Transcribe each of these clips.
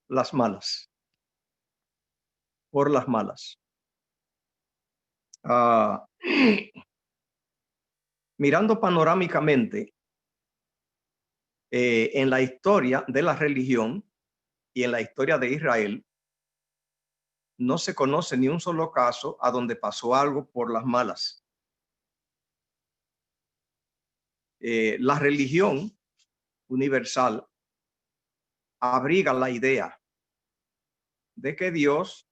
las malas, por las malas. Ah, mirando panorámicamente en la historia de la religión y en la historia de Israel, no se conoce ni un solo caso a donde pasó algo por las malas. La religión universal abriga la idea de que Dios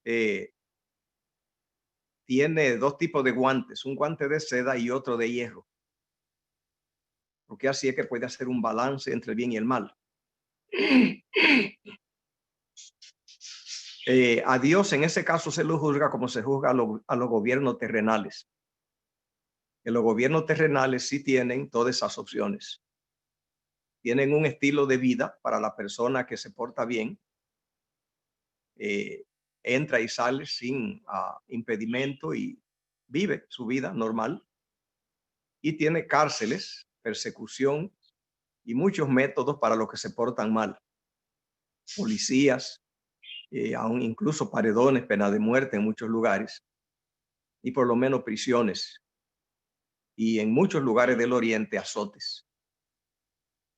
tiene dos tipos de guantes, un guante de seda y otro de hierro, porque así es que puede hacer un balance entre el bien y el mal. A Dios en ese caso se lo juzga como se juzga a los gobiernos terrenales. Que los gobiernos terrenales sí tienen todas esas opciones. Tienen un estilo de vida para la persona que se porta bien, entra y sale sin impedimento y vive su vida normal. Y tiene cárceles, persecución y muchos métodos para los que se portan mal. Policías, aún incluso paredones, pena de muerte en muchos lugares y por lo menos prisiones. Y en muchos lugares del Oriente azotes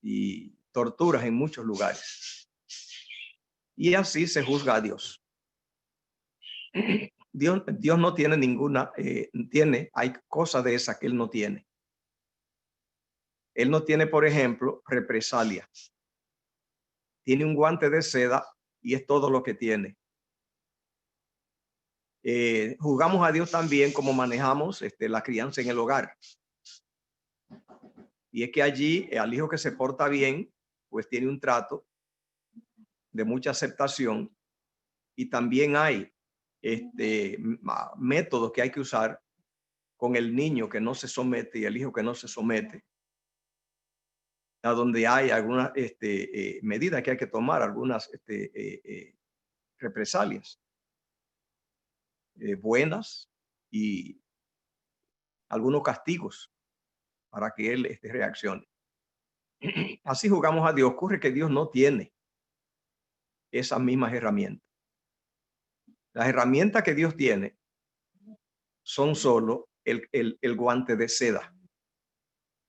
y torturas en muchos lugares. Y así se juzga a Dios. Dios no tiene ninguna, hay cosas de esas que él no tiene. Él no tiene, por ejemplo, represalia. Tiene un guante de seda y es todo lo que tiene. Juzgamos a Dios también como manejamos la crianza en el hogar. Y es que allí al hijo que se porta bien, pues tiene un trato de mucha aceptación y también hay métodos que hay que usar con el niño que no se somete y el hijo que no se somete, a donde hay algunas medidas que hay que tomar, algunas represalias buenas y algunos castigos para que él reaccione. Así jugamos a Dios. Ocurre que Dios no tiene esas mismas herramientas. Las herramientas que Dios tiene son solo el guante de seda.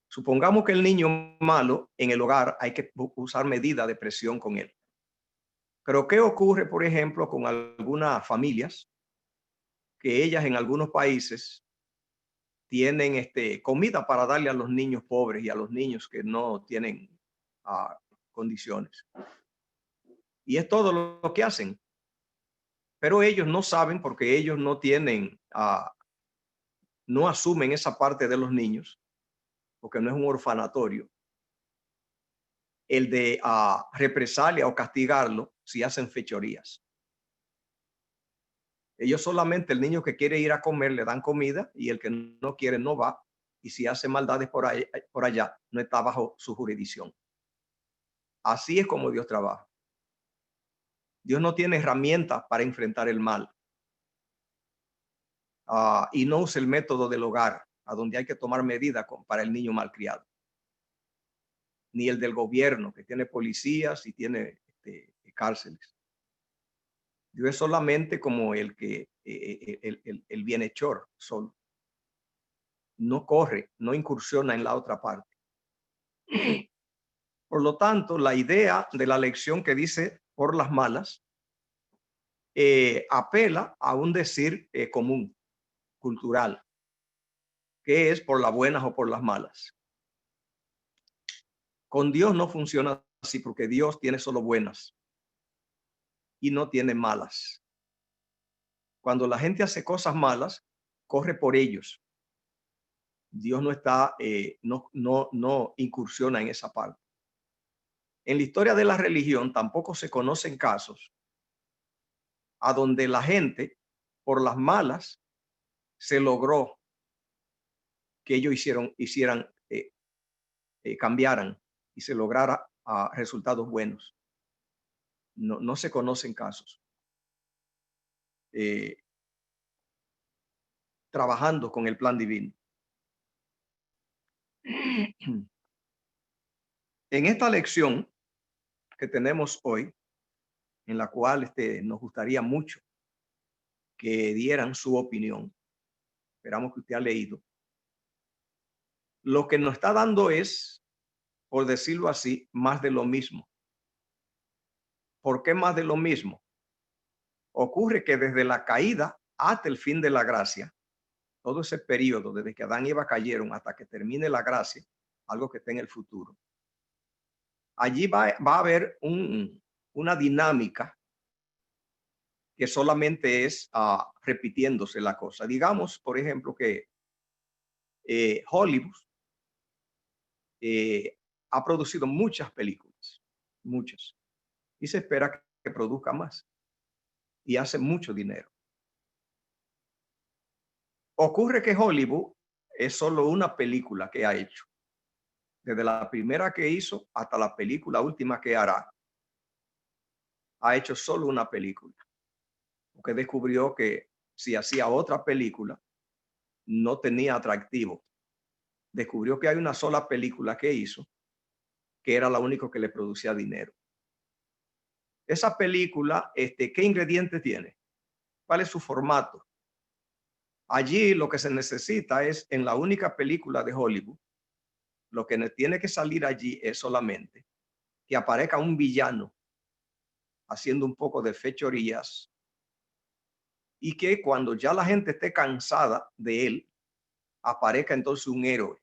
Supongamos que el niño malo en el hogar hay que usar medidas de presión con él. Pero ¿qué ocurre, por ejemplo, con algunas familias que ellas en algunos países tienen comida para darle a los niños pobres y a los niños que no tienen condiciones? Y es todo lo que hacen. Pero ellos no saben porque ellos no tienen, no asumen esa parte de los niños, porque no es un orfanatorio, el de represalia o castigarlo si hacen fechorías. Ellos solamente, el niño que quiere ir a comer le dan comida y el que no quiere no va. Y si hace maldades por allá, no está bajo su jurisdicción. Así es como Dios trabaja. Dios no tiene herramientas para enfrentar el mal. Y no usa el método del hogar, a donde hay que tomar medidas para el niño malcriado. Ni el del gobierno, que tiene policías y tiene cárceles. Dios es solamente como el que el bienhechor solo. No corre, no incursiona en la otra parte. Por lo tanto, la idea de la lección que dice por las malas apela a un decir común, cultural, que es por las buenas o por las malas. Con Dios no funciona así porque Dios tiene solo buenas y no tiene malas. Cuando la gente hace cosas malas, corre por ellos. Dios no está, no incursiona en esa parte. En la historia de la religión tampoco se conocen casos a donde la gente, por las malas, se logró que ellos hicieran, cambiaran y se lograra resultados buenos. No se conocen casos. Trabajando con el plan divino. En esta lección que tenemos hoy, en la cual nos gustaría mucho que dieran su opinión. Esperamos que usted ha leído. Lo que nos está dando es, por decirlo así, más de lo mismo. ¿Por qué más de lo mismo? Ocurre que desde la caída hasta el fin de la gracia, todo ese periodo, desde que Adán y Eva cayeron hasta que termine la gracia, algo que está en el futuro, allí va a haber una dinámica que solamente es repitiéndose la cosa. Digamos, por ejemplo, que Hollywood ha producido muchas películas, muchas, y se espera que produzca más y hace mucho dinero. Ocurre que Hollywood es solo una película que ha hecho. Desde la primera que hizo hasta la película última que hará, ha hecho solo una película. Porque descubrió que si hacía otra película, no tenía atractivo. Descubrió que hay una sola película que hizo, que era la única que le producía dinero. Esa película, ¿qué ingredientes tiene? ¿Cuál es su formato? Allí lo que se necesita es, en la única película de Hollywood, lo que tiene que salir allí es solamente que aparezca un villano haciendo un poco de fechorías y que cuando ya la gente esté cansada de él, aparezca entonces un héroe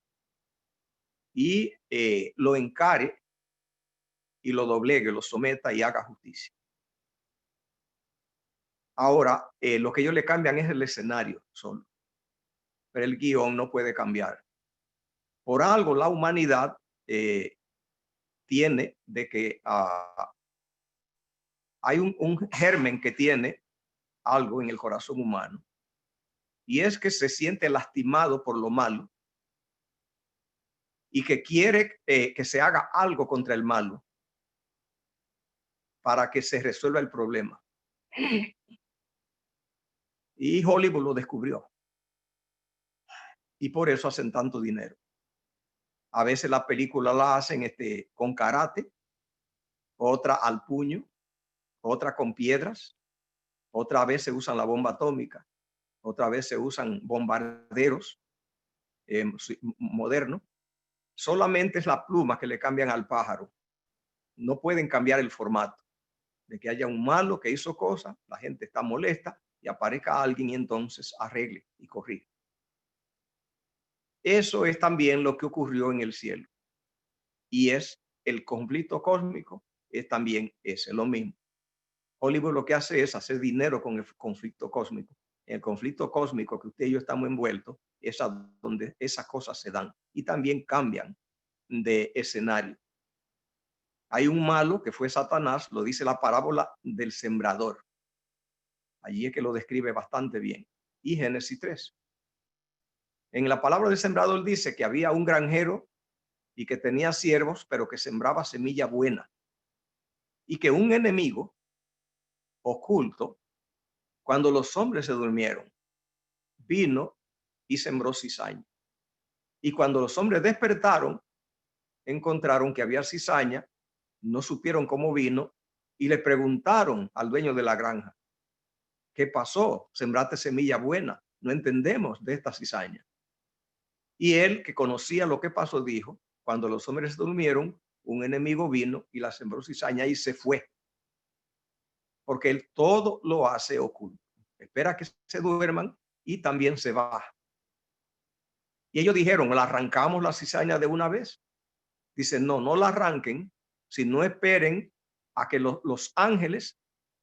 y lo encare y lo doblegue, lo someta y haga justicia. Ahora, lo que ellos le cambian es el escenario solo, pero el guión no puede cambiar. Por algo la humanidad tiene de que hay un germen que tiene algo en el corazón humano y es que se siente lastimado por lo malo y que quiere que se haga algo contra el malo para que se resuelva el problema. Y Hollywood lo descubrió y por eso hacen tanto dinero. A veces la película la hacen con karate, otra al puño, otra con piedras, otra vez se usan la bomba atómica, otra vez se usan bombarderos modernos. Solamente es la pluma que le cambian al pájaro. No pueden cambiar el formato de que haya un malo que hizo cosas, la gente está molesta y aparezca alguien y entonces arregle y corrige. Eso es también lo que ocurrió en el cielo. Y es el conflicto cósmico, es también ese, lo mismo. Hollywood lo que hace es hacer dinero con el conflicto cósmico. En el conflicto cósmico que usted y yo estamos envueltos, es a donde esas cosas se dan y también cambian de escenario. Hay un malo que fue Satanás, lo dice la parábola del sembrador. Allí es que lo describe bastante bien. Y Génesis 3. En la palabra del sembrador dice que había un granjero y que tenía siervos, pero que sembraba semilla buena. Y que un enemigo oculto, cuando los hombres se durmieron, vino y sembró cizaña. Y cuando los hombres despertaron, encontraron que había cizaña, no supieron cómo vino y le preguntaron al dueño de la granja, ¿qué pasó? Sembraste semilla buena, no entendemos de esta cizaña. Y él, que conocía lo que pasó, dijo, cuando los hombres durmieron, un enemigo vino y la sembró cizaña y se fue. Porque él todo lo hace oculto. Espera que se duerman y también se va. Y ellos dijeron, ¿la arrancamos la cizaña de una vez? Dicen, no, no la arranquen, sino esperen a que los ángeles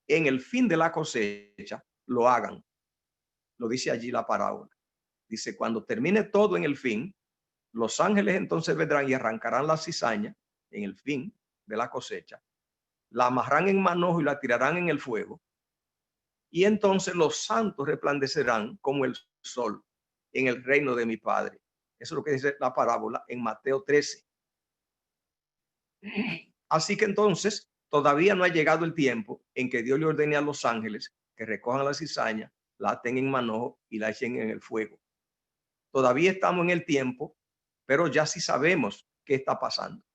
en el fin de la cosecha lo hagan. Lo dice allí la parábola. Dice, cuando termine todo en el fin, los ángeles entonces vendrán y arrancarán la cizaña en el fin de la cosecha, la amarrarán en manojo y la tirarán en el fuego. Y entonces los santos resplandecerán como el sol en el reino de mi Padre. Eso es lo que dice la parábola en Mateo 13. Así que entonces todavía no ha llegado el tiempo en que Dios le ordene a los ángeles que recojan la cizaña, la aten en manojo y la echen en el fuego. Todavía estamos en el tiempo, pero ya sí sabemos qué está pasando.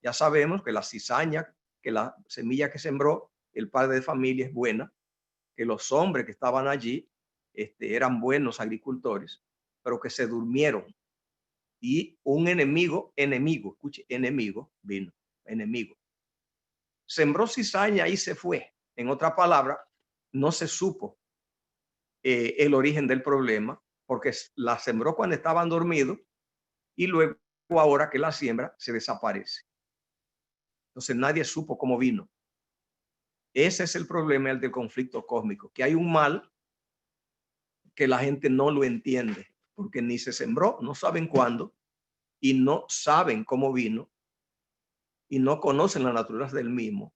Ya sabemos que la cizaña, que la semilla que sembró, el padre de familia es buena, que los hombres que estaban allí eran buenos agricultores, pero que se durmieron y un enemigo, escuche, enemigo vino, enemigo. Sembró cizaña y se fue. En otra palabra, no se supo el origen del problema, porque la sembró cuando estaban dormidos y luego ahora que la siembra se desaparece. Entonces nadie supo cómo vino. Ese es el problema del conflicto cósmico, que hay un mal que la gente no lo entiende, porque ni se sembró, no saben cuándo, y no saben cómo vino, y no conocen la naturaleza del mismo,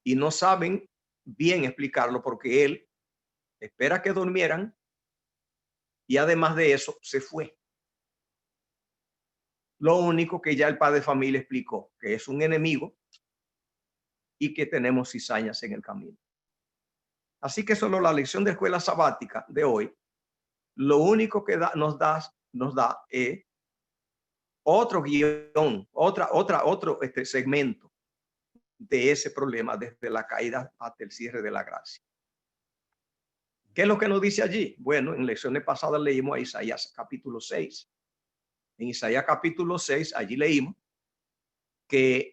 y no saben bien explicarlo porque él espera que durmieran y además de eso se fue. Lo único que ya el padre de familia explicó, que es un enemigo y que tenemos cizañas en el camino. Así que solo la lección de escuela sabática de hoy, lo único que nos da otro guión, otro segmento de ese problema desde la caída hasta el cierre de la gracia. ¿Qué es lo que nos dice allí? Bueno, en lecciones pasadas leímos a Isaías capítulo 6. En Isaías capítulo 6, allí leímos que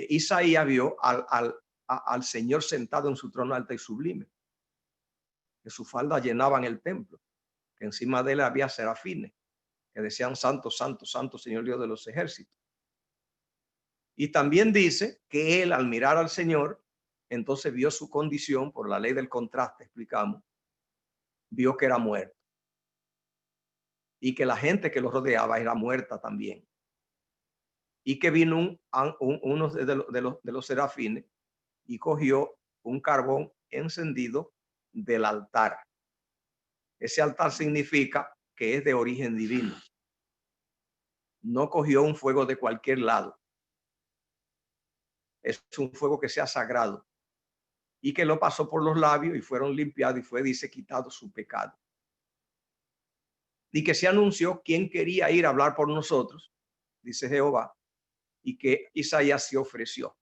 Isaías vio al Señor sentado en su trono alto y sublime, que su falda llenaban el templo, que encima de él había serafines, que decían santo, santo, santo, Señor Dios de los ejércitos. Y también dice que él al mirar al Señor, entonces vio su condición por la ley del contraste, explicamos, vio que era muerto y que la gente que lo rodeaba era muerta también. Y que vino uno de los serafines y cogió un carbón encendido del altar. Ese altar significa que es de origen divino. No cogió un fuego de cualquier lado. Es un fuego que sea sagrado y que lo pasó por los labios y fueron limpiados y fue, dice, quitado su pecado. Y que se anunció quién quería ir a hablar por nosotros, dice Jehová, y que Isaías se ofreció.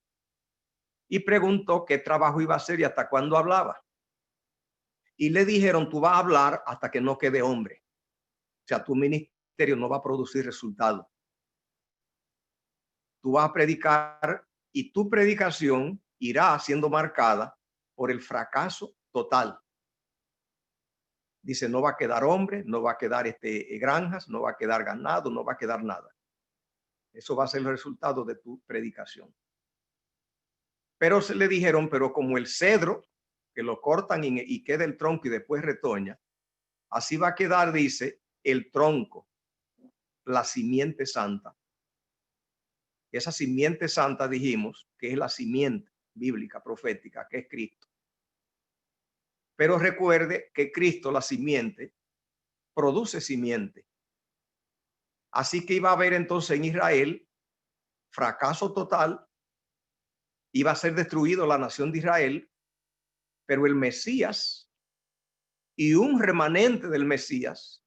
Y preguntó qué trabajo iba a hacer y hasta cuándo hablaba. Y le dijeron, tú vas a hablar hasta que no quede hombre. O sea, tu ministerio no va a producir resultados. Tú vas a predicar y tu predicación irá siendo marcada por el fracaso total. Dice, no va a quedar hombre, no va a quedar granjas, no va a quedar ganado, no va a quedar nada. Eso va a ser el resultado de tu predicación. Pero se le dijeron, pero como el cedro, que lo cortan y queda el tronco y después retoña, así va a quedar, dice, el tronco, la simiente santa. Esa simiente santa dijimos que es la simiente bíblica, profética, que es Cristo. Pero recuerde que Cristo, la simiente, produce simiente. Así que iba a haber entonces en Israel fracaso total, iba a ser destruido la nación de Israel, pero el Mesías y un remanente del Mesías,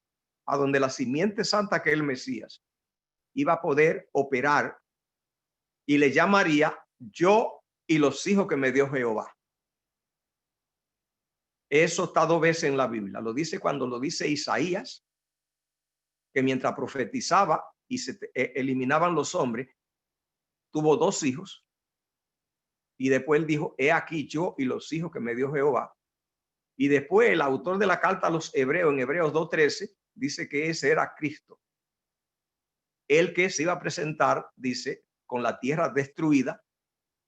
a donde la simiente santa que es el Mesías, iba a poder operar y le llamaría yo y los hijos que me dio Jehová. Eso está 2 veces en la Biblia. Lo dice cuando lo dice Isaías, que mientras profetizaba y se eliminaban los hombres, tuvo 2 hijos. Y después él dijo, he aquí yo y los hijos que me dio Jehová. Y después el autor de la carta a los hebreos, en Hebreos 2:13, dice que ese era Cristo. El que se iba a presentar, dice, con la tierra destruida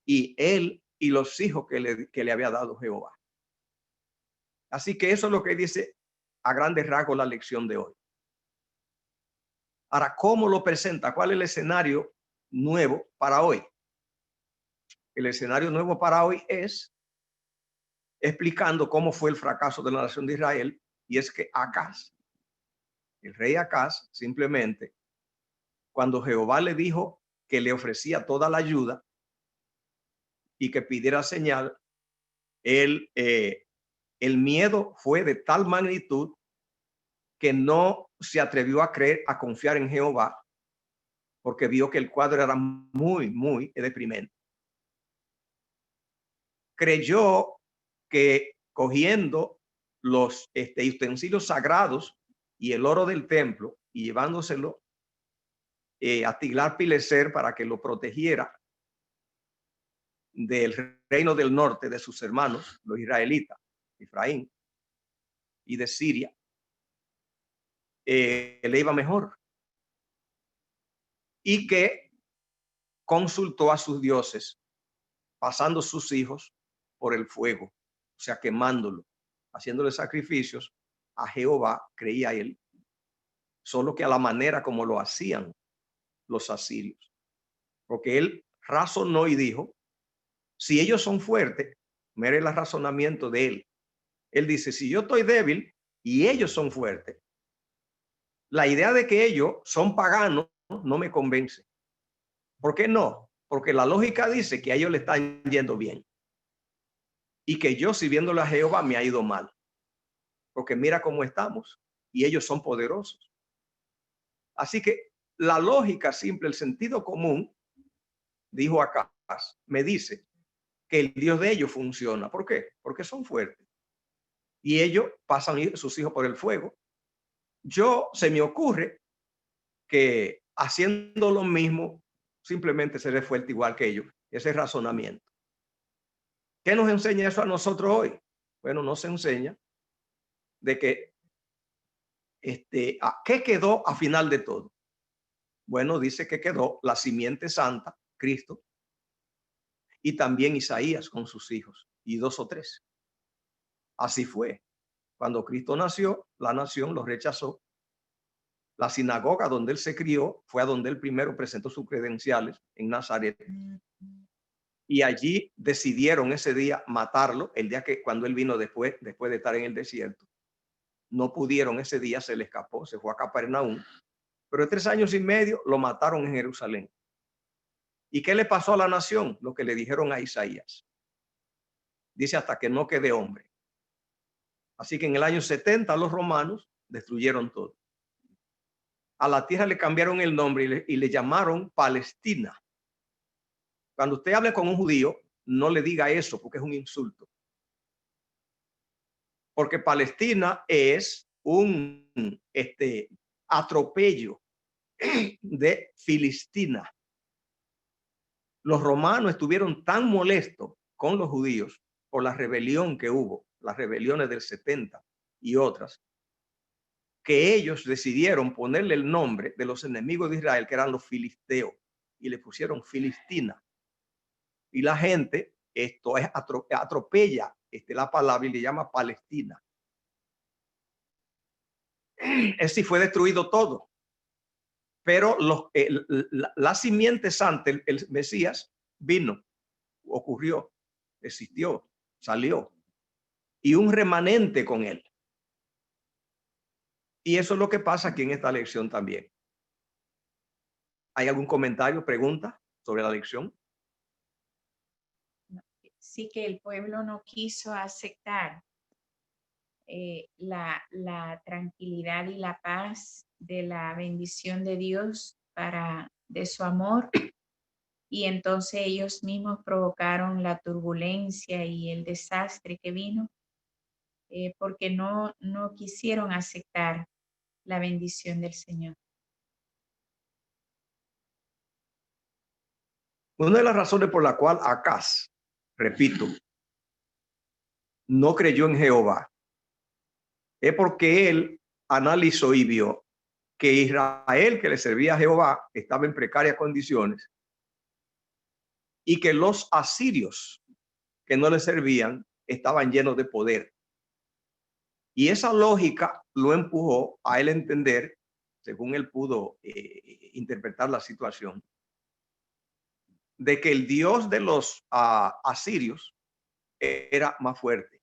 y él y los hijos que le había dado Jehová. Así que eso es lo que dice a grandes rasgos la lección de hoy. Ahora, ¿cómo lo presenta? ¿Cuál es el escenario nuevo para hoy? El escenario nuevo para hoy es explicando cómo fue el fracaso de la nación de Israel, y es que Acaz, el rey Acaz, simplemente, cuando Jehová le dijo que le ofrecía toda la ayuda y que pidiera señal, el miedo fue de tal magnitud que no se atrevió a creer, a confiar en Jehová, porque vio que el cuadro era muy, muy deprimente. creyó que cogiendo los utensilios sagrados y el oro del templo y llevándoselo a Tiglat-Pileser para que lo protegiera del reino del norte de sus hermanos, los israelitas, Efraín, y de Siria, le iba mejor. Y que consultó a sus dioses, pasando sus hijos por el fuego, o sea, quemándolo, haciéndole sacrificios a Jehová, creía él, solo que a la manera como lo hacían los asirios. Porque él razonó y dijo, si ellos son fuertes, mire el razonamiento de él. Él dice, si yo estoy débil y ellos son fuertes, la idea de que ellos son paganos no me convence. ¿Por qué no? Porque la lógica dice que a ellos le están yendo bien y que yo sirviéndole a Jehová me ha ido mal. Porque mira cómo estamos y ellos son poderosos. Así que la lógica simple, el sentido común, dijo acá, me dice que el Dios de ellos funciona. ¿Por qué? Porque son fuertes. Y ellos pasan sus hijos por el fuego. Se me ocurre que haciendo lo mismo, simplemente seré fuerte igual que ellos. Ese razonamiento. ¿Qué nos enseña eso a nosotros hoy? Bueno, nos enseña de que ¿qué quedó a final de todo? Bueno, dice que quedó la simiente santa, Cristo, y también Isaías con sus hijos, y 2 o 3. Así fue. Cuando Cristo nació, la nación lo rechazó. La sinagoga donde él se crió fue a donde él primero presentó sus credenciales, en Nazaret. Y allí decidieron ese día matarlo, el día que cuando él vino después de estar en el desierto. No pudieron ese día, se le escapó, se fue a Capernaum. Pero 3 años y medio lo mataron en Jerusalén. ¿Y qué le pasó a la nación? Lo que le dijeron a Isaías. Dice hasta que no quede hombre. Así que en el año 70 los romanos destruyeron todo. A la tierra le cambiaron el nombre y le llamaron Palestina. Cuando usted hable con un judío, no le diga eso porque es un insulto. Porque Palestina es un atropello de Filistina. Los romanos estuvieron tan molestos con los judíos por la rebelión que hubo, las rebeliones del 70 y otras, que ellos decidieron ponerle el nombre de los enemigos de Israel, que eran los filisteos, y le pusieron Filistina. Y la gente, esto es atropella la palabra y le llama Palestina. Así fue destruido todo. Pero la simiente santa, el Mesías, vino, ocurrió, existió, salió. Y un remanente con él. Y eso es lo que pasa aquí en esta lección también. ¿Hay algún comentario, pregunta sobre la lección? Sí, que el pueblo no quiso aceptar la tranquilidad y la paz de la bendición de Dios de su amor, y entonces ellos mismos provocaron la turbulencia y el desastre que vino porque no quisieron aceptar la bendición del Señor. Una de las razones por la cual Acaz, repito, no creyó en Jehová es porque él analizó y vio que Israel, que le servía a Jehová, estaba en precarias condiciones y que los asirios que no le servían estaban llenos de poder. Y esa lógica lo empujó a él entender, según él pudo interpretar la situación, de que el Dios de los asirios era más fuerte.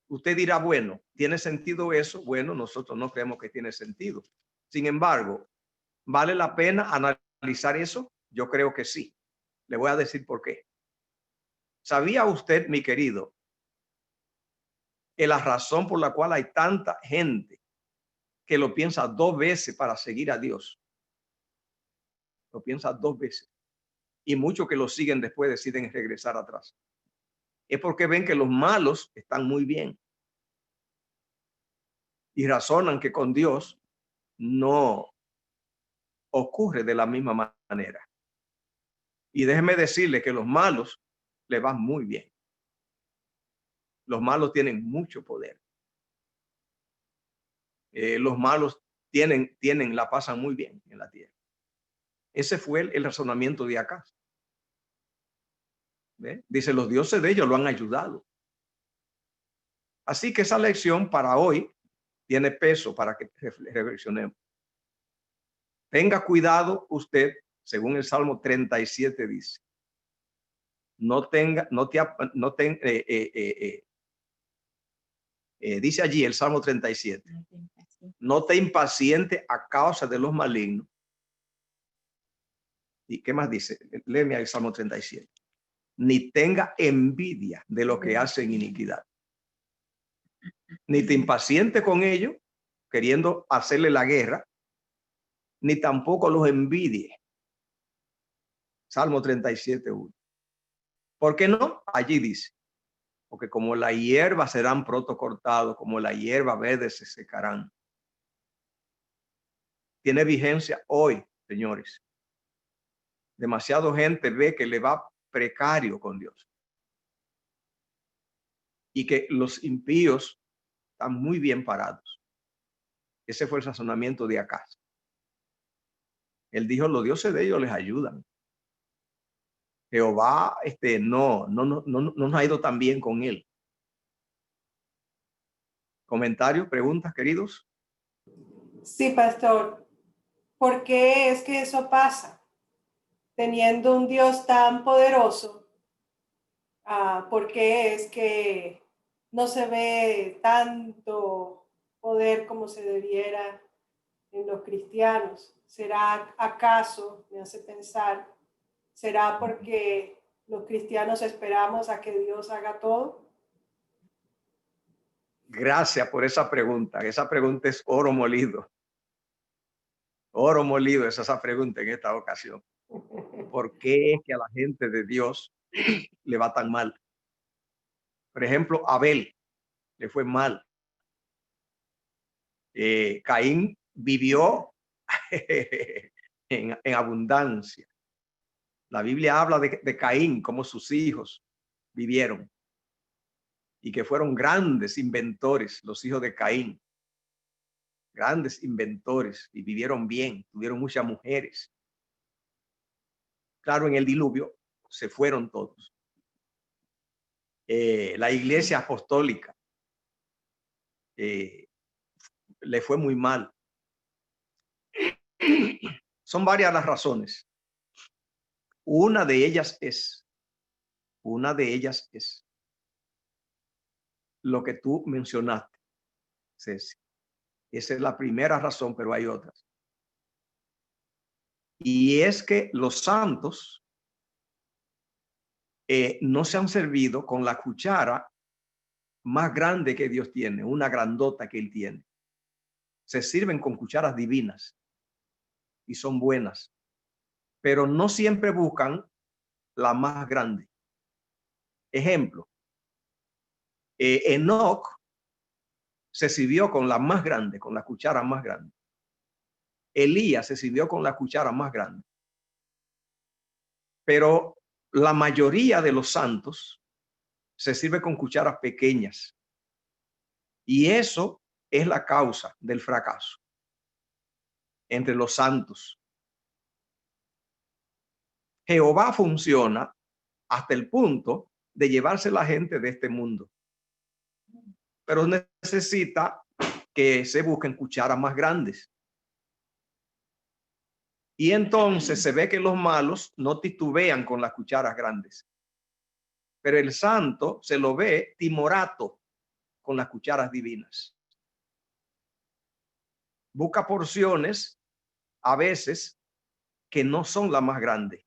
Usted dirá, bueno, ¿tiene sentido eso? Bueno, nosotros no creemos que tiene sentido. Sin embargo, ¿vale la pena analizar eso? Yo creo que sí. Le voy a decir por qué. ¿Sabía usted, mi querido, que la razón por la cual hay tanta gente que lo piensa 2 veces para seguir a Dios? Lo piensa 2 veces. Y muchos que lo siguen después deciden regresar atrás. es porque ven que los malos están muy bien y razonan que con Dios no ocurre de la misma manera. Y déjeme decirle que los malos le van muy bien. Los malos tienen mucho poder. Los malos la pasan muy bien en la tierra. Ese fue el razonamiento de acá. ¿Ve? Dice, los dioses de ellos lo han ayudado. Así que esa lección para hoy tiene peso para que reflexionemos. Tenga cuidado usted, según el Salmo 37 dice, dice allí el Salmo 37, no te impaciente a causa de los malignos. ¿Y qué más dice? Léeme el Salmo 37. Ni tenga envidia de lo que hacen iniquidad. Ni te impaciente con ellos, queriendo hacerle la guerra, ni tampoco los envidie. Salmo 37:1. ¿Por qué no? Allí dice, porque como la hierba serán pronto cortados, como la hierba verde se secarán. Tiene vigencia hoy, señores. Demasiado gente ve que le va precario con Dios y que los impíos están muy bien parados. Ese fue el razonamiento de Acaz. Él dijo, los dioses de ellos les ayudan. Jehová no nos ha ido tan bien con él. ¿Comentarios, preguntas, queridos? Sí, pastor. ¿Por qué es que eso pasa? Teniendo un Dios tan poderoso, ¿por qué es que no se ve tanto poder como se debiera en los cristianos? ¿Será acaso, me hace pensar, será porque los cristianos esperamos a que Dios haga todo? Gracias por esa pregunta. Esa pregunta es oro molido. Oro molido es esa pregunta en esta ocasión. ¿Por qué es que a la gente de Dios le va tan mal? Por ejemplo, Abel le fue mal. Caín vivió en abundancia. La Biblia habla de Caín, como sus hijos vivieron y que fueron grandes inventores, los hijos de Caín. Grandes inventores y vivieron bien, tuvieron muchas mujeres. Claro, en el diluvio se fueron todos. La iglesia apostólica le fue muy mal. Son varias las razones. Una de ellas es lo que tú mencionaste, Ceci. Esa es la primera razón, pero hay otras. Y es que los santos no se han servido con la cuchara más grande que Dios tiene, una grandota que Él tiene. Se sirven con cucharas divinas y son buenas, pero no siempre buscan la más grande. Ejemplo, Enoc se sirvió con la más grande, con la cuchara más grande. Elías se sirvió con la cuchara más grande. Pero la mayoría de los santos se sirve con cucharas pequeñas. Y eso es la causa del fracaso entre los santos. Jehová funciona hasta el punto de llevarse la gente de este mundo. Pero necesita que se busquen cucharas más grandes. Y entonces se ve que los malos no titubean con las cucharas grandes. Pero el santo se lo ve timorato con las cucharas divinas. Busca porciones a veces que no son las más grandes.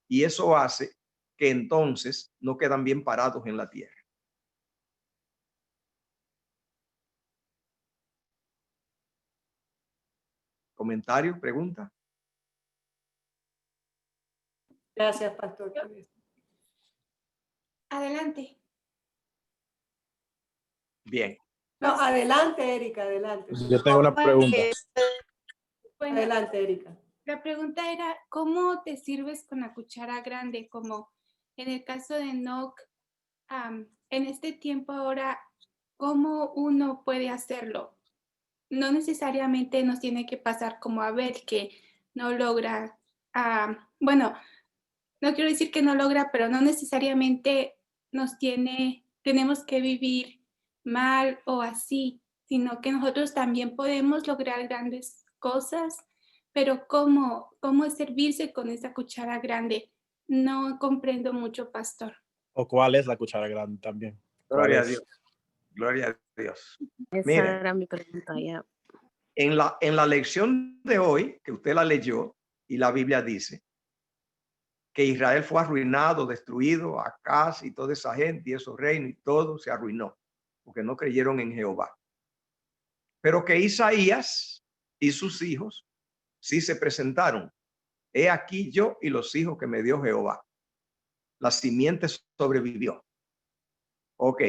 Y eso hace que entonces no quedan bien parados en la tierra. ¿Comentario? ¿Pregunta? Gracias, pastor. Adelante. Bien. No, adelante, Erika, adelante. Yo tengo una pregunta. Bueno, Adelante, Erika. la pregunta era, ¿cómo te sirves con la cuchara grande? Como en el caso de Enoch, en este tiempo ahora, ¿cómo uno puede hacerlo? No necesariamente nos tiene que pasar como Abel, que no logra, bueno, no quiero decir que no logra, pero no necesariamente tenemos que vivir mal o así, sino que nosotros también podemos lograr grandes cosas, pero ¿cómo es servirse con esa cuchara grande? No comprendo mucho, pastor. ¿O cuál es la cuchara grande también? Gloria a Dios. Gloria a Dios. Esa Mire. era mi pregunta ya. En la lección de hoy, que usted la leyó, y la Biblia dice que Israel fue arruinado, destruido, Acaz y toda esa gente y esos reinos y todo se arruinó, porque no creyeron en Jehová. Pero que Isaías y sus hijos sí se presentaron. He aquí yo y los hijos que me dio Jehová. La simiente sobrevivió. Ok.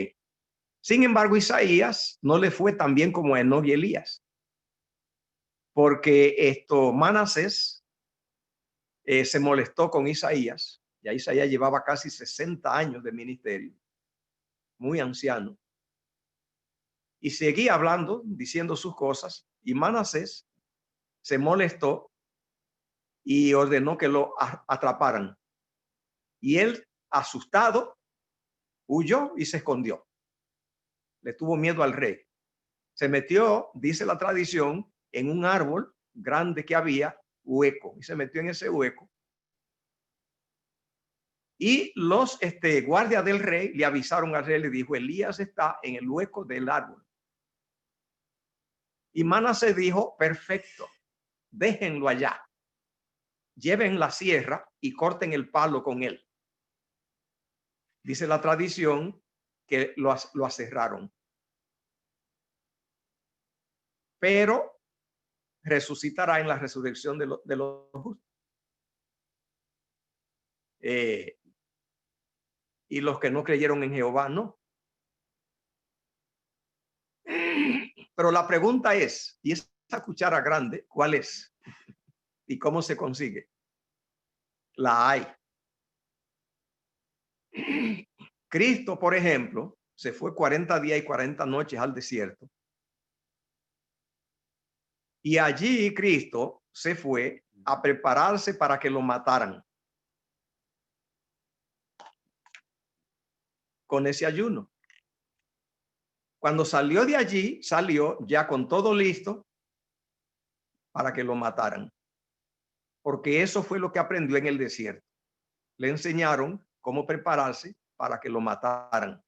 Sin embargo, Isaías no le fue tan bien como Enoc y Elías. Porque Manasés se molestó con Isaías. Ya Isaías llevaba casi 60 años de ministerio. Muy anciano. Y seguía hablando, diciendo sus cosas. Y Manasés se molestó y ordenó que lo atraparan. Y él, asustado, huyó y se escondió. Le tuvo miedo al rey. Se metió, dice la tradición, en un árbol grande que había, hueco. Y se metió en ese hueco. Y los guardias del rey le avisaron al rey, le dijo, Elías está en el hueco del árbol. Y Manasés dijo, perfecto, déjenlo allá. Lleven la sierra y corten el palo con él. Dice la tradición que lo aserraron. Pero resucitará en la resurrección de los justos. Y los que no creyeron en Jehová, no. Pero la pregunta es, ¿y esa cuchara grande cuál es? ¿Y cómo se consigue? La hay. Cristo, por ejemplo, se fue 40 días y 40 noches al desierto. Y allí Cristo se fue a prepararse para que lo mataran. Con ese ayuno. Cuando salió de allí, salió ya con todo listo para que lo mataran. Porque eso fue lo que aprendió en el desierto. Le enseñaron cómo prepararse para que lo mataran.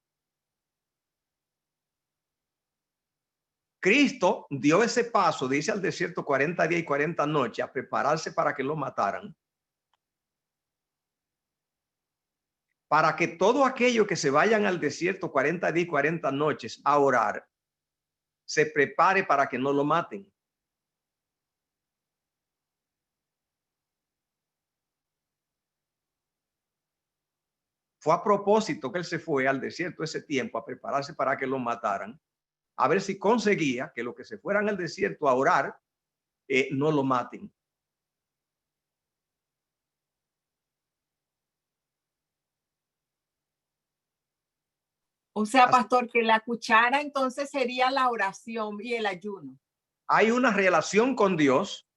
Cristo dio ese paso, dice al desierto 40 días y 40 noches a prepararse para que lo mataran. Para que todo aquello que se vayan al desierto 40 días y 40 noches a orar, se prepare para que no lo maten. Fue a propósito que él se fue al desierto ese tiempo a prepararse para que lo mataran, a ver si conseguía que los que se fueran al desierto a orar no lo maten. O sea, pastor, que la cuchara entonces sería la oración y el ayuno. Hay una relación con Dios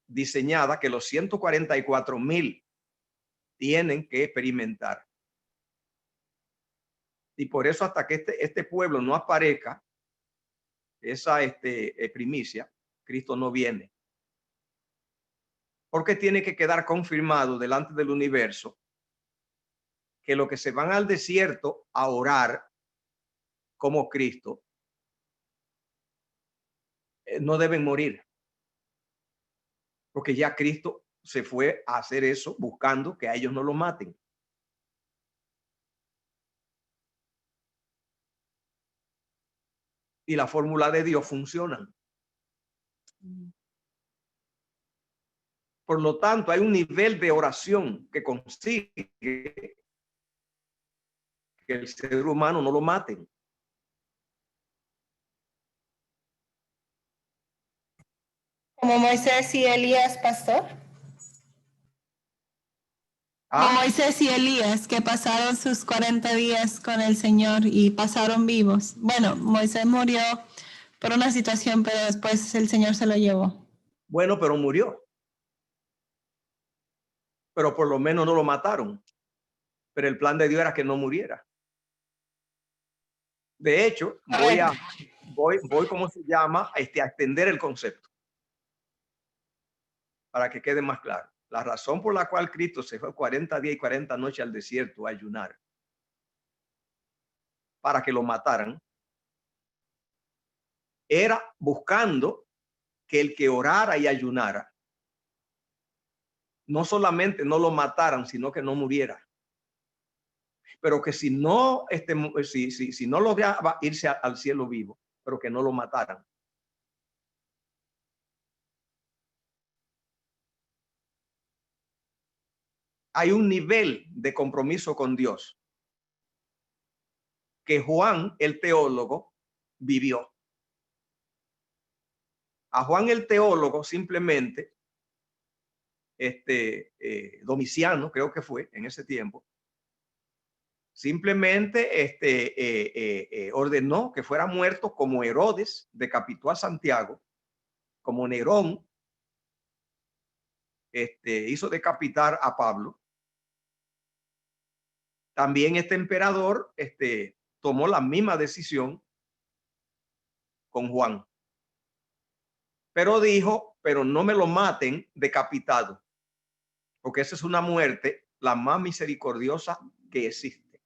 diseñada que los 144,000 tienen que experimentar. Y por eso hasta que este pueblo no aparezca, esa primicia, Cristo no viene. Porque tiene que quedar confirmado delante del universo que los que se van al desierto a orar como Cristo no deben morir. Porque ya Cristo se fue a hacer eso buscando que a ellos no lo maten. Y la fórmula de Dios funciona. Por lo tanto, hay un nivel de oración que consigue que el ser humano no lo maten. Como Moisés y Elías, pastor. Como Ah, Moisés y Elías, que pasaron sus 40 días con el Señor y pasaron vivos. Bueno, Moisés murió por una situación, pero después el Señor se lo llevó. bueno, pero murió. Pero por lo menos no lo mataron. Pero el plan de Dios era que no muriera. De hecho, voy ¿cómo se llama? A extender el concepto para que quede más claro. La razón por la cual Cristo se fue 40 días y 40 noches al desierto a ayunar para que lo mataran era buscando que el que orara y ayunara no solamente no lo mataran, sino que no muriera. Pero que si no, si no lograba irse al cielo vivo, pero que no lo mataran. Hay un nivel de compromiso con Dios que Juan, el teólogo, vivió. A Juan el teólogo simplemente, Domiciano, creo que fue en ese tiempo, simplemente ordenó que fuera muerto, como Herodes decapitó a Santiago, como Nerón hizo decapitar a Pablo. También este emperador tomó la misma decisión con Juan. Pero dijo, pero no me lo maten decapitado, porque esa es una muerte la más misericordiosa que existe,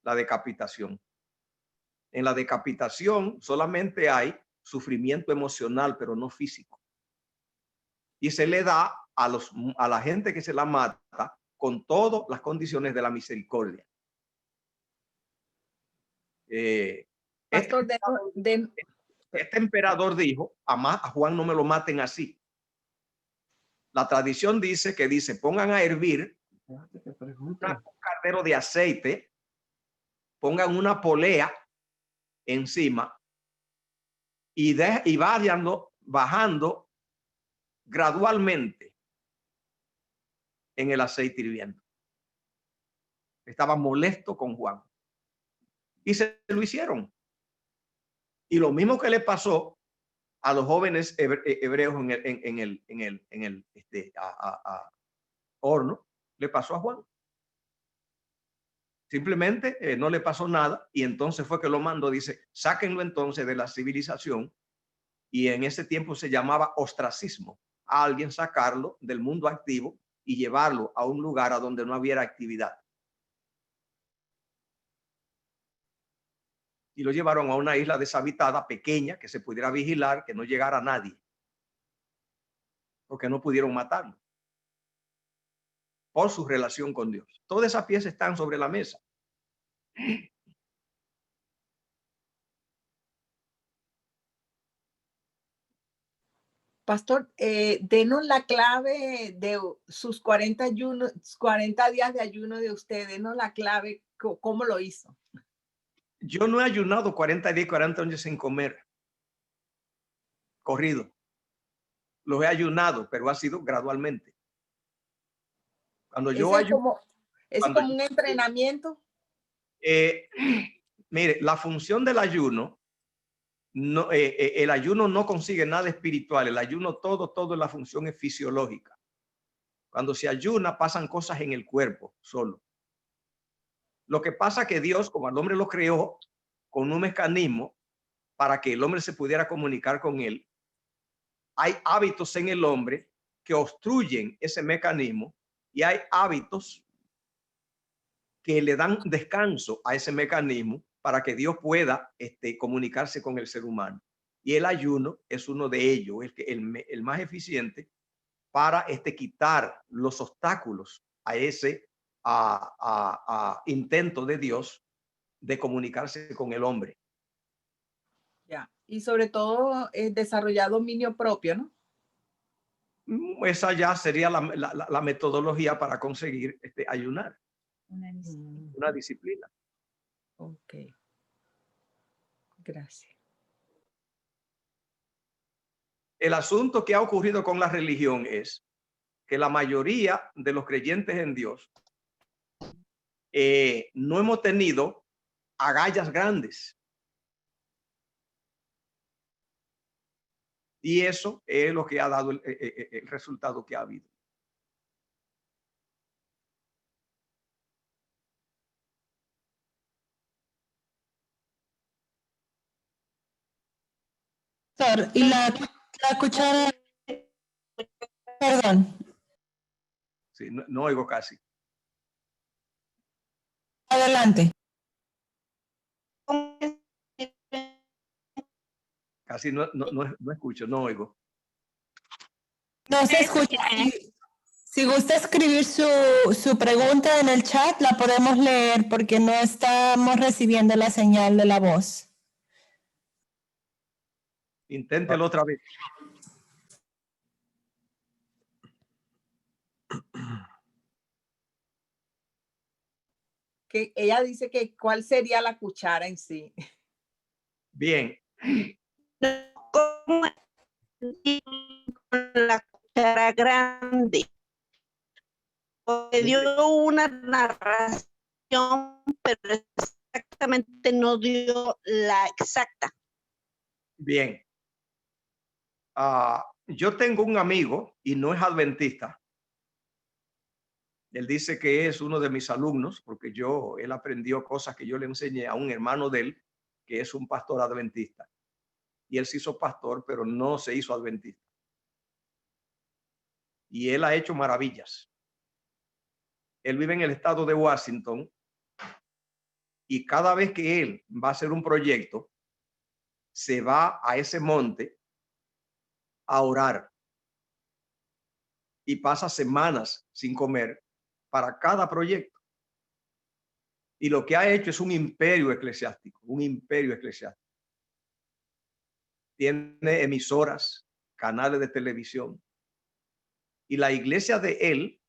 la decapitación. En la decapitación solamente hay sufrimiento emocional, pero no físico. Y se le da a la gente que se la mata con todas las condiciones de la misericordia. Pastor, Este emperador dijo, a Juan no me lo maten así. La tradición dice pongan a hervir un caldero de aceite, pongan una polea encima y vayan bajando gradualmente en el aceite hirviendo. Estaba molesto con Juan y se lo hicieron. Y lo mismo que le pasó a los jóvenes hebreos en el horno, le pasó a Juan. Simplemente no le pasó nada y entonces fue que lo mandó, dice, sáquenlo entonces de la civilización, y en ese tiempo se llamaba ostracismo, a alguien sacarlo del mundo activo y llevarlo a un lugar a donde no hubiera actividad. Y lo llevaron a una isla deshabitada, pequeña, que se pudiera vigilar, que no llegara nadie, porque no pudieron matarlo por su relación con Dios. Todas esas piezas están sobre la mesa. Pastor, denos la clave de sus 40 días de ayuno de usted. Denos la clave, ¿cómo lo hizo? Yo no he ayunado 40 días y 40 noches sin comer corrido. Los he ayunado, pero ha sido gradualmente. Cuando yo ayuno, es como un entrenamiento. Mire, la función del ayuno, no, el ayuno no consigue nada espiritual. El ayuno todo la función es fisiológica. Cuando se ayuna pasan cosas en el cuerpo solo. Lo que pasa es que Dios, como el hombre lo creó con un mecanismo para que el hombre se pudiera comunicar con él, hay hábitos en el hombre que obstruyen ese mecanismo y hay hábitos que le dan descanso a ese mecanismo para que Dios pueda comunicarse con el ser humano. Y el ayuno es uno de ellos, el más eficiente para quitar los obstáculos a ese intento de Dios de comunicarse con el hombre. Ya. Y sobre todo desarrollar dominio propio, ¿no? Esa ya sería la metodología para conseguir ayunar. Una disciplina. Ok. Gracias. El asunto que ha ocurrido con la religión es que la mayoría de los creyentes en Dios no hemos tenido agallas grandes. Y eso es lo que ha dado el resultado que ha habido. Y la cuchara, perdón, Sí, no oigo casi. adelante. Casi no escucho, no oigo. No se escucha. Si gusta escribir su pregunta en el chat, la podemos leer porque no estamos recibiendo la señal de la voz. Inténtelo otra vez. Que ella dice que cuál sería la cuchara en sí. Bien. ¿Cómo la cuchara grande? Porque dio una narración, pero exactamente no dio la exacta. Bien. Yo tengo un amigo y no es adventista. Él dice que es uno de mis alumnos porque él aprendió cosas que yo le enseñé a un hermano de él que es un pastor adventista. Y él se hizo pastor, pero no se hizo adventista. Y él ha hecho maravillas. Él vive en el estado de Washington y cada vez que él va a hacer un proyecto, se va a ese monte a orar y pasa semanas sin comer para cada proyecto. Y lo que ha hecho es un imperio eclesiástico, Tiene emisoras, canales de televisión. Y la iglesia de él,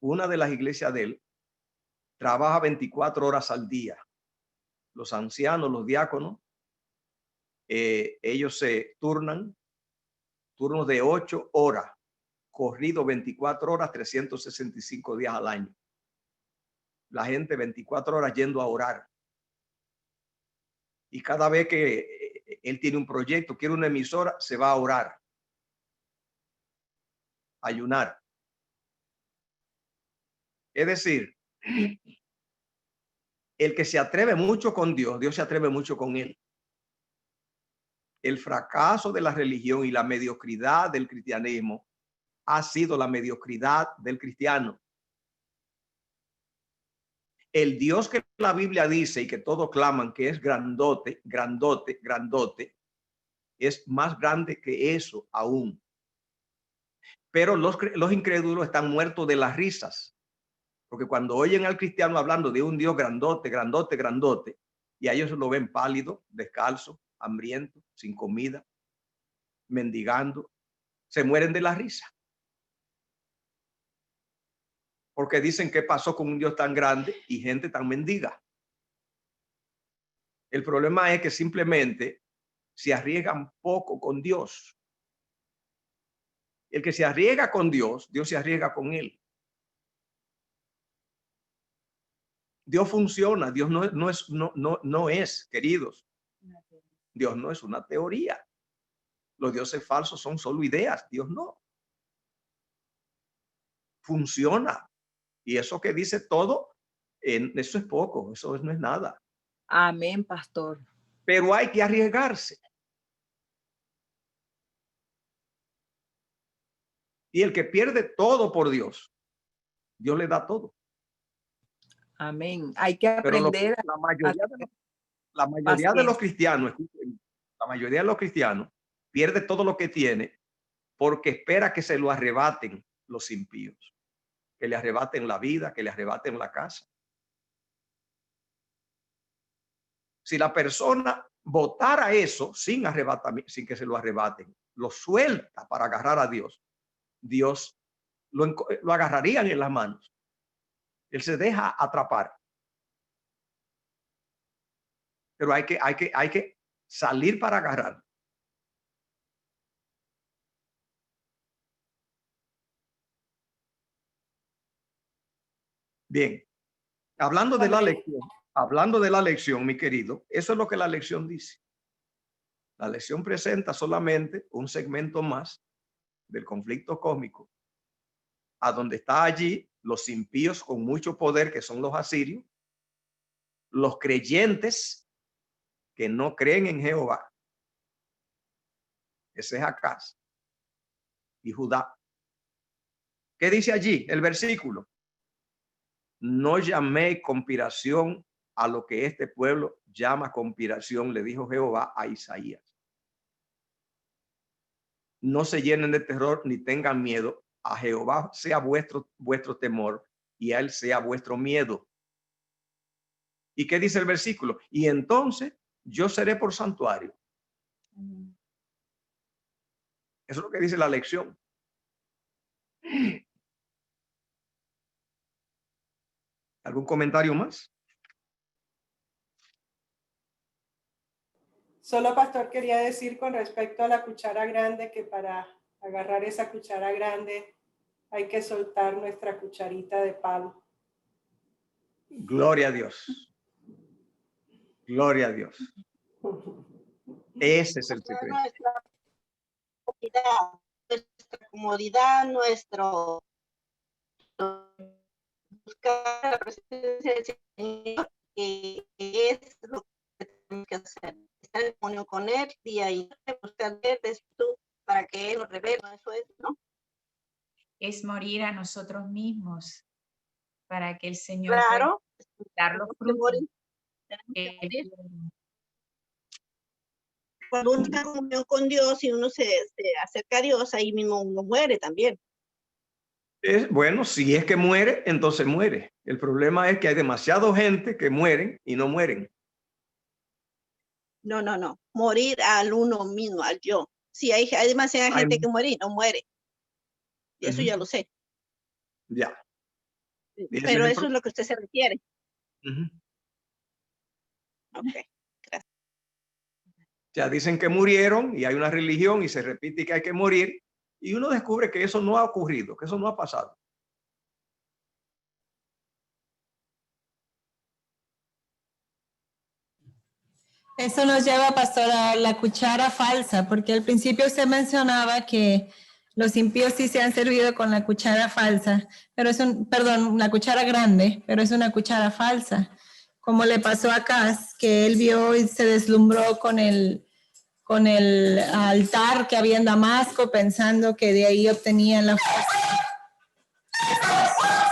una de las iglesias de él, trabaja 24 horas al día. Los ancianos, los diáconos, ellos se turnos de 8 horas, corrido 24 horas, 365 días al año. La gente 24 horas yendo a orar. Y cada vez que él tiene un proyecto, quiere una emisora, se va a orar, ayunar. Es decir, el que se atreve mucho con Dios, Dios se atreve mucho con él. El fracaso de la religión y la mediocridad del cristianismo ha sido la mediocridad del cristiano. El Dios que la Biblia dice y que todos claman que es grandote, grandote, grandote, es más grande que eso aún. Pero los incrédulos están muertos de las risas, porque cuando oyen al cristiano hablando de un Dios grandote, grandote, grandote, y a ellos lo ven pálido, descalzo, hambriento, sin comida, mendigando, se mueren de la risa. Porque dicen qué pasó con un Dios tan grande y gente tan mendiga. El problema es que simplemente se arriesgan poco con Dios. El que se arriesga con Dios, Dios se arriesga con él. Dios funciona, Dios no es, queridos. Dios no es una teoría. Los dioses falsos son solo ideas, Dios no. Funciona. Y eso que dice todo, eso es poco, eso no es nada. Amén, pastor. Pero hay que arriesgarse. Y el que pierde todo por Dios, Dios le da todo. Amén. Hay que aprender. La mayoría de los cristianos, la mayoría de los cristianos pierde todo lo que tiene porque espera que se lo arrebaten los impíos, que le arrebaten la vida, que le arrebaten la casa. Si la persona votara eso sin arrebatamiento, sin que se lo arrebaten, lo suelta para agarrar a Dios, Dios lo agarrarían en las manos. Él se deja atrapar. Pero hay que salir para agarrar. Bien, hablando de la lección, mi querido, eso es lo que la lección dice. La lección presenta solamente un segmento más del conflicto cósmico, a donde está allí los impíos con mucho poder, que son los asirios, los creyentes que no creen en Jehová, ese es Acaz, y Judá. ¿Qué dice allí el versículo? No llamé conspiración a lo que este pueblo llama conspiración, le dijo Jehová a Isaías. No se llenen de terror ni tengan miedo. A Jehová sea vuestro temor y a él sea vuestro miedo. ¿Y qué dice el versículo? Y entonces yo seré por santuario. Eso es lo que dice la lección. ¿Algún comentario más? Solo, pastor, quería decir con respecto a la cuchara grande que para agarrar esa cuchara grande hay que soltar nuestra cucharita de palo. Gloria a Dios. Gloria a Dios. Ese es el secreto. Nuestra comodidad, nuestro buscar la presencia del Señor, que es lo que tenemos que hacer. Estar en comunión con Él día y noche, buscar ver de tú para que Él nos revele. Eso es, ¿no? Es morir a nosotros mismos para que el Señor Claro. pueda dar los frutos. Cuando uno está en comunión con Dios y uno se acerca a Dios, ahí mismo uno muere también. Bueno, si es que muere, entonces muere. El problema es que hay demasiada gente que mueren y no mueren. No. Morir al uno mismo, al yo. Sí, hay demasiada gente que muere y no muere. Y eso ya lo sé. Ya. Pero eso es lo que usted se refiere. Ok. Ya dicen que murieron y hay una religión y se repite que hay que morir y uno descubre que eso no ha ocurrido, que eso no ha pasado. Eso nos lleva, pastor, a la cuchara falsa, porque al principio usted mencionaba que los impíos sí se han servido con la cuchara falsa, pero es la cuchara grande, pero es una cuchara falsa. Como le pasó a Acaz, que él vio y se deslumbró con el altar que había en Damasco, pensando que de ahí obtenían la fuerza.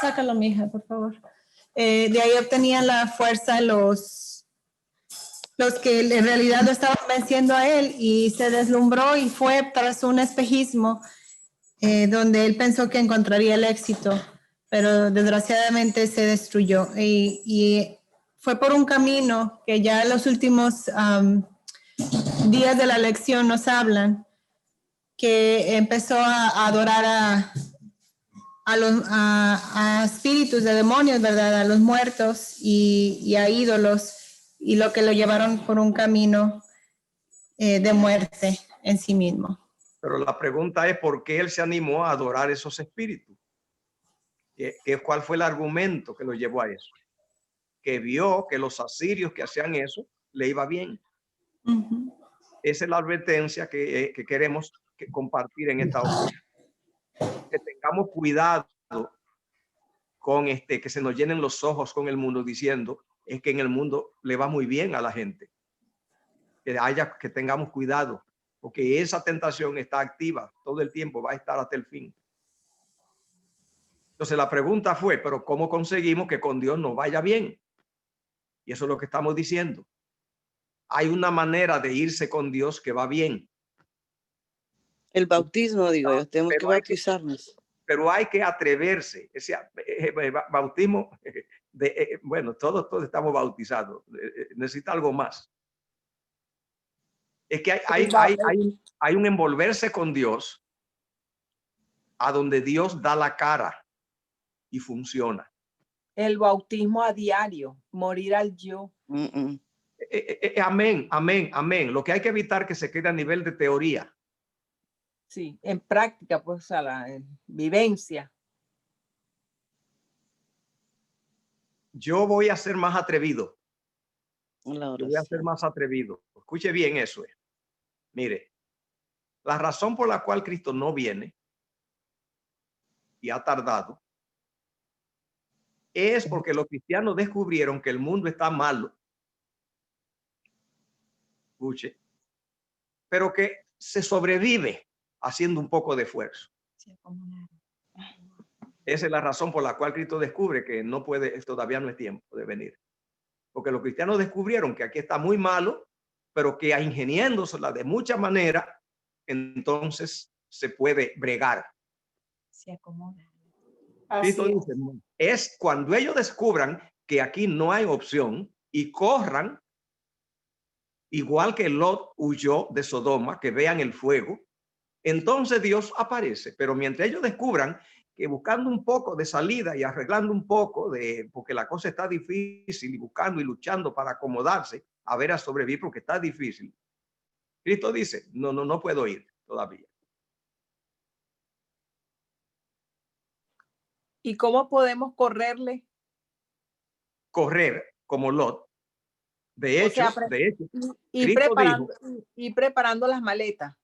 Sácalo, mija, por favor. De ahí obtenían la fuerza los que en realidad lo estaban venciendo a él, y se deslumbró y fue tras un espejismo donde él pensó que encontraría el éxito, pero desgraciadamente se destruyó. Y fue por un camino que ya los últimos días de la lección nos hablan, que empezó a adorar a espíritus de demonios, ¿verdad? A los muertos y a ídolos, y lo que lo llevaron por un camino de muerte en sí mismo. Pero la pregunta es por qué él se animó a adorar esos espíritus. ¿Cuál fue el argumento que lo llevó a eso? Que vio que los asirios que hacían eso le iba bien. Esa es la advertencia que queremos compartir en esta ocasión. Que tengamos cuidado con que se nos llenen los ojos con el mundo diciendo es que en el mundo le va muy bien a la gente. Que tengamos cuidado, porque esa tentación está activa todo el tiempo, va a estar hasta el fin. Entonces la pregunta fue, pero ¿cómo conseguimos que con Dios nos vaya bien? Y eso es lo que estamos diciendo. Hay una manera de irse con Dios que va bien. El bautismo, digo yo, tenemos que bautizarnos. Pero hay que atreverse. Ese bautismo, bueno, todos estamos bautizados. Necesita algo más. Es que hay un envolverse con Dios a donde Dios da la cara y funciona. El bautismo a diario, morir al yo. Amén, amén, amén. Lo que hay que evitar que se quede a nivel de teoría. Sí, en práctica, pues a la vivencia. yo voy a ser más atrevido. La Yo voy a ser oración. más atrevido. Escuche bien eso. Mire, la razón por la cual Cristo no viene y ha tardado es porque los cristianos descubrieron que el mundo está malo. Escuche, pero que se sobrevive haciendo un poco de esfuerzo. Esa es la razón por la cual Cristo descubre que no puede, todavía no es tiempo de venir. Porque los cristianos descubrieron que aquí está muy malo, pero que ingeniándosela de muchas maneras, entonces se puede bregar. Se acomoda. Cristo Así dice, no, es cuando ellos descubran que aquí no hay opción y corran, igual que Lot huyó de Sodoma, que vean el fuego, entonces Dios aparece. Pero mientras ellos descubran que buscando un poco de salida y arreglando un poco porque la cosa está difícil y buscando y luchando para acomodarse, a ver a sobrevivir porque está difícil. Cristo dice, no puedo ir todavía. ¿Y cómo podemos correrle? Correr como Lot. De O hecho, sea, y Cristo dijo, preparando las maletas.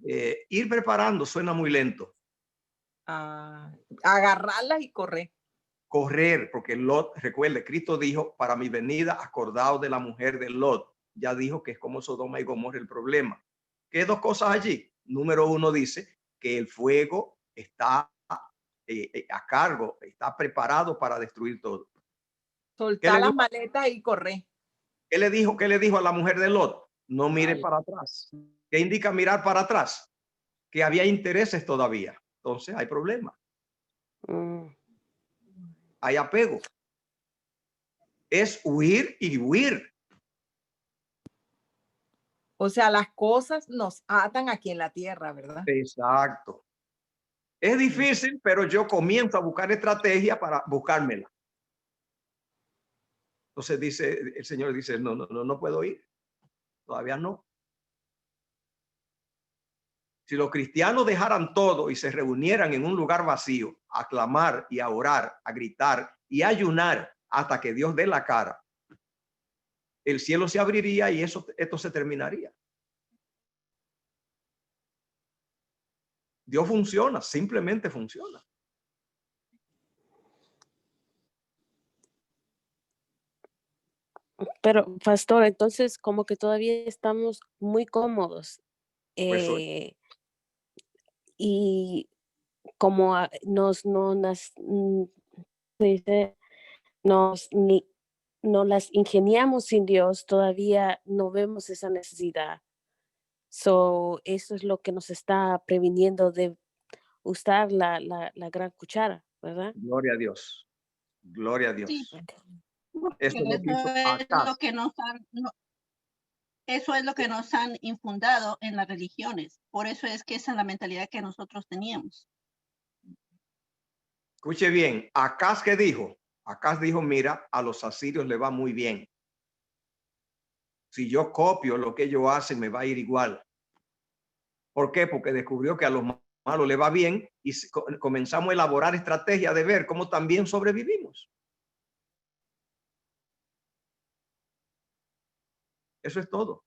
ir preparando suena muy lento. Agarrarlas y correr. Correr, porque Lot, recuerde, Cristo dijo, para mi venida, acordaos de la mujer de Lot. Ya dijo que es como Sodoma y Gomorra el problema. ¿Qué dos cosas allí? Número uno dice que el fuego está a cargo, está preparado para destruir todo. Soltar las maletas y correr. ¿Qué le dijo a la mujer de Lot? No mire para atrás. ¿Qué indica mirar para atrás? Que había intereses todavía. Entonces hay problema. Hay apego. Es huir y huir. O sea, las cosas nos atan aquí en la tierra, ¿verdad? Exacto. Es difícil, pero yo comienzo a buscar estrategia para buscármela. Entonces dice, el Señor dice, no puedo ir. Todavía no. Si los cristianos dejaran todo y se reunieran en un lugar vacío, a clamar y a orar, a gritar y a ayunar hasta que Dios dé la cara, el cielo se abriría y esto se terminaría. Dios funciona, simplemente funciona. Pero, pastor, entonces como que todavía estamos muy cómodos. Pues Y como no las ingeniamos sin Dios, todavía no vemos esa necesidad. Eso es lo que nos está previniendo de usar la gran cuchara, ¿verdad? Gloria a Dios. Gloria a Dios. Sí, Esto es lo que hizo Acaz. Eso es lo que nos han infundado en las religiones. Por eso es que esa es la mentalidad que nosotros teníamos. Escuche bien, Acaz, ¿qué dijo? Acaz dijo, mira, a los asirios le va muy bien. Si yo copio lo que ellos hacen, me va a ir igual. ¿Por qué? Porque descubrió que a los malos le va bien y comenzamos a elaborar estrategias de ver cómo también sobrevivimos. Eso es todo.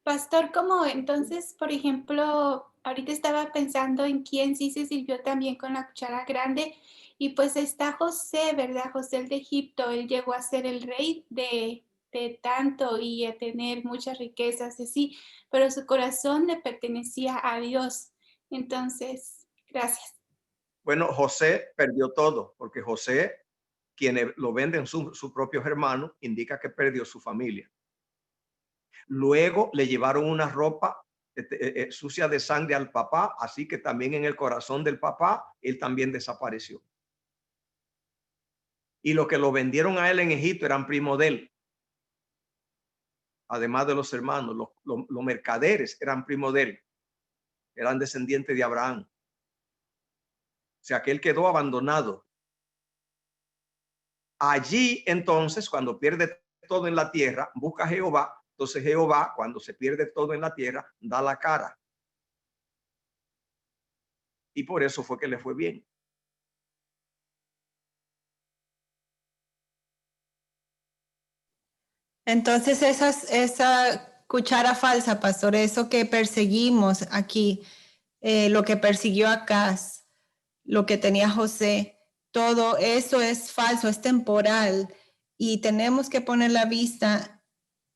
Pastor, como entonces, por ejemplo, ahorita estaba pensando en quién sí se sirvió también con la cuchara grande y pues está José, ¿verdad? José el de Egipto, él llegó a ser el rey de tanto y a tener muchas riquezas así, pero su corazón le pertenecía a Dios. Entonces, gracias. Bueno, José perdió todo porque José, quienes lo venden sus propios hermanos, indica que perdió su familia. Luego le llevaron una ropa sucia de sangre al papá, así que también en el corazón del papá, él también desapareció. Y los que lo vendieron a él en Egipto eran primos de él. Además de los hermanos, los mercaderes eran primos de él. Eran descendientes de Abraham. O sea que él quedó abandonado. Allí entonces, cuando pierde todo en la tierra, busca a Jehová. Entonces Jehová, cuando se pierde todo en la tierra, da la cara. Y por eso fue que le fue bien. Entonces esa cuchara falsa, pastor, eso que perseguimos aquí, lo que persiguió a Acaz, lo que tenía José, todo eso es falso, es temporal y tenemos que poner la vista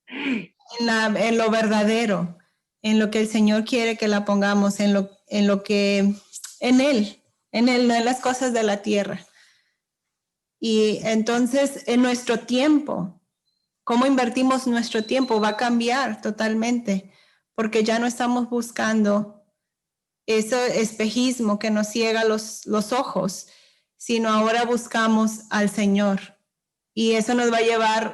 en lo verdadero, en lo que el Señor quiere que la pongamos, en lo que, en Él, no en las cosas de la tierra. Y entonces en nuestro tiempo, cómo invertimos nuestro tiempo va a cambiar totalmente, porque ya no estamos buscando ese espejismo que nos ciega los ojos, sino ahora buscamos al Señor. Y eso nos va a llevar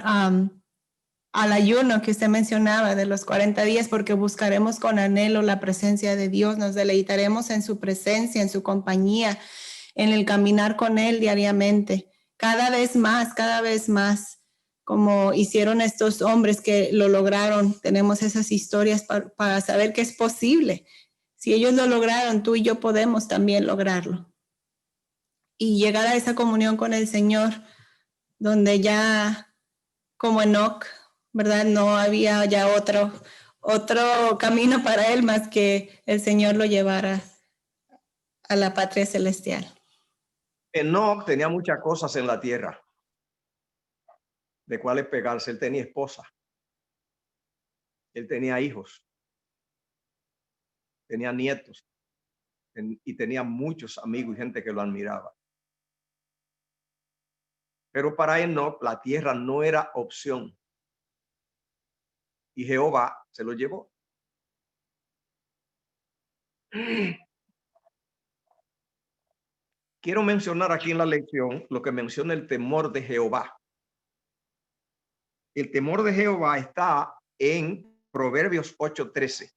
al ayuno que usted mencionaba de los 40 días, porque buscaremos con anhelo la presencia de Dios, nos deleitaremos en su presencia, en su compañía, en el caminar con Él diariamente, cada vez más, como hicieron estos hombres que lo lograron. Tenemos esas historias para saber que es posible. Si ellos lo lograron, tú y yo podemos también lograrlo. Y llegar a esa comunión con el Señor, donde ya, como Enoc, ¿verdad? No había ya otro camino para él más que el Señor lo llevara a la patria celestial. Enoc tenía muchas cosas en la tierra de cuáles pegarse. Él tenía esposa, él tenía hijos, tenía nietos y tenía muchos amigos y gente que lo admiraba. Pero para Enoc la tierra no era opción y Jehová se lo llevó. Quiero mencionar aquí en la lección lo que menciona el temor de Jehová. El temor de Jehová está en Proverbios 8:13,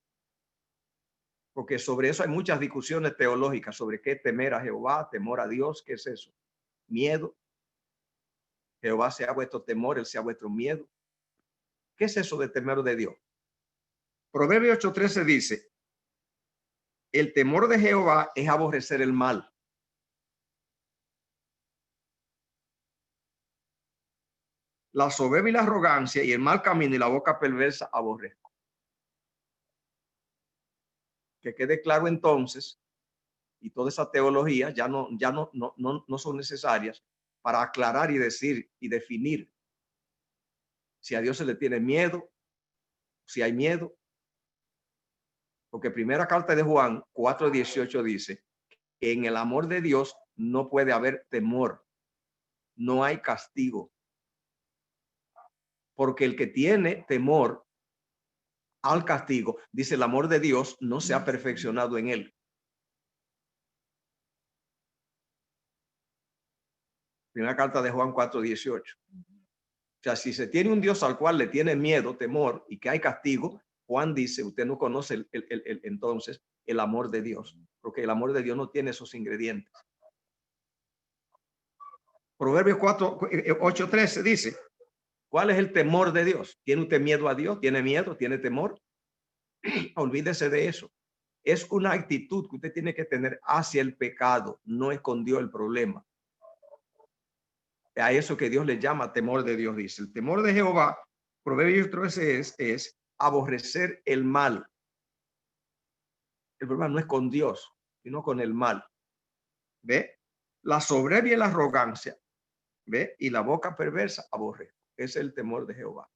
porque sobre eso hay muchas discusiones teológicas, sobre qué temer a Jehová, temor a Dios, ¿qué es eso? Miedo. Jehová sea vuestro temor, él sea vuestro miedo. ¿Qué es eso de temor de Dios? Proverbios 8:13 dice, el temor de Jehová es aborrecer el mal. La soberbia y la arrogancia y el mal camino y la boca perversa aborrezco. Que quede claro entonces, y toda esa teología ya no son necesarias para aclarar y decir y definir si a Dios se le tiene miedo, si hay miedo. Porque primera carta de Juan 4:18 dice que en el amor de Dios no puede haber temor, no hay castigo. Porque el que tiene temor al castigo, dice, el amor de Dios no se ha perfeccionado en él. Primera carta de Juan 4:18. O sea, si se tiene un Dios al cual le tiene miedo, temor y que hay castigo, Juan dice, usted no conoce entonces el amor de Dios, porque el amor de Dios no tiene esos ingredientes. Proverbios 8:13 dice, ¿cuál es el temor de Dios? ¿Tiene usted miedo a Dios? ¿Tiene miedo? ¿Tiene temor? Olvídese de eso. Es una actitud que usted tiene que tener hacia el pecado, no escondió el problema. A eso que Dios le llama temor de Dios, dice. El temor de Jehová, Proverbios 13 es aborrecer el mal. El problema no es con Dios, sino con el mal. ¿Ve? La soberbia y la arrogancia, ¿ve? Y la boca perversa aborrezco. Es el temor de Jehová.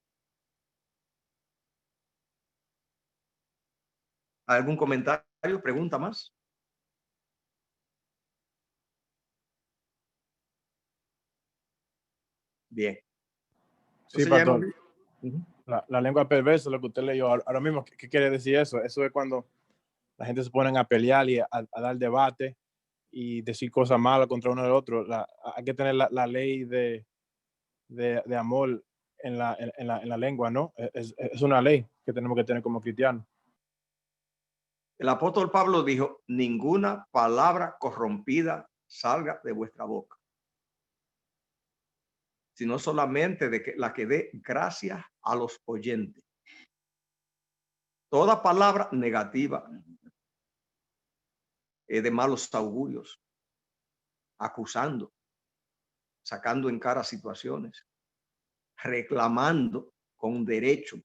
¿Algún comentario? ¿Pregunta más? Bien. Sí, pastor. La lengua perversa, lo que usted leyó ahora mismo, ¿qué quiere decir eso? Eso es cuando la gente se ponen a pelear y a dar debate y decir cosas malas contra uno del otro. Hay que tener la ley de amor en la lengua, ¿no? Es una ley que tenemos que tener como cristianos. El apóstol Pablo dijo, ninguna palabra corrompida salga de vuestra boca, sino solamente de la que dé gracias a los oyentes. Toda palabra negativa, de malos augurios, acusando, sacando en cara situaciones, reclamando con derecho,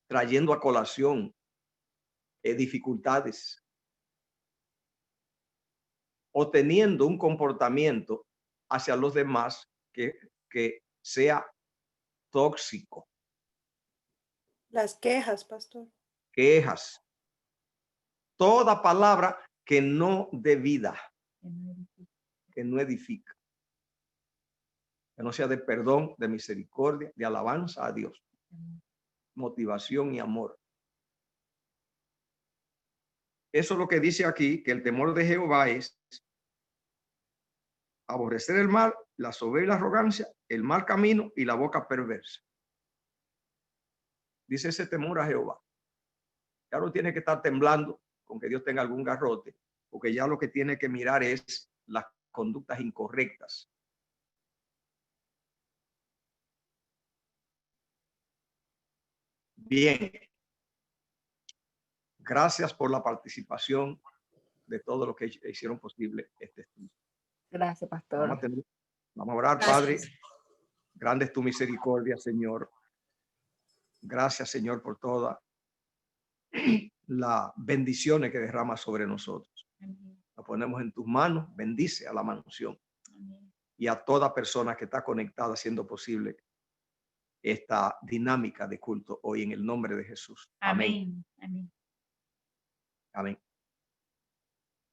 trayendo a colación dificultades o teniendo un comportamiento hacia los demás que sea tóxico. Las quejas, pastor. Quejas. Toda palabra que no dé vida, que no edifica, que no sea de perdón, de misericordia, de alabanza a Dios, motivación y amor. Eso es lo que dice aquí, que el temor de Jehová es aborrecer el mal, la soberbia y la arrogancia, el mal camino y la boca perversa. Dice ese temor a Jehová. Ya no tiene que estar temblando con que Dios tenga algún garrote, porque ya lo que tiene que mirar es las conductas incorrectas. Bien. Gracias por la participación de todos los que hicieron posible este estudio. Gracias, pastor. Vamos a orar, Padre. Grande es tu misericordia, Señor. Gracias, Señor, por todas las bendiciones que derramas sobre nosotros. La ponemos en tus manos. Bendice a la mansión y a toda persona que está conectada, haciendo posible esta dinámica de culto hoy en el nombre de Jesús. Amén. Amén. Amén. Amén.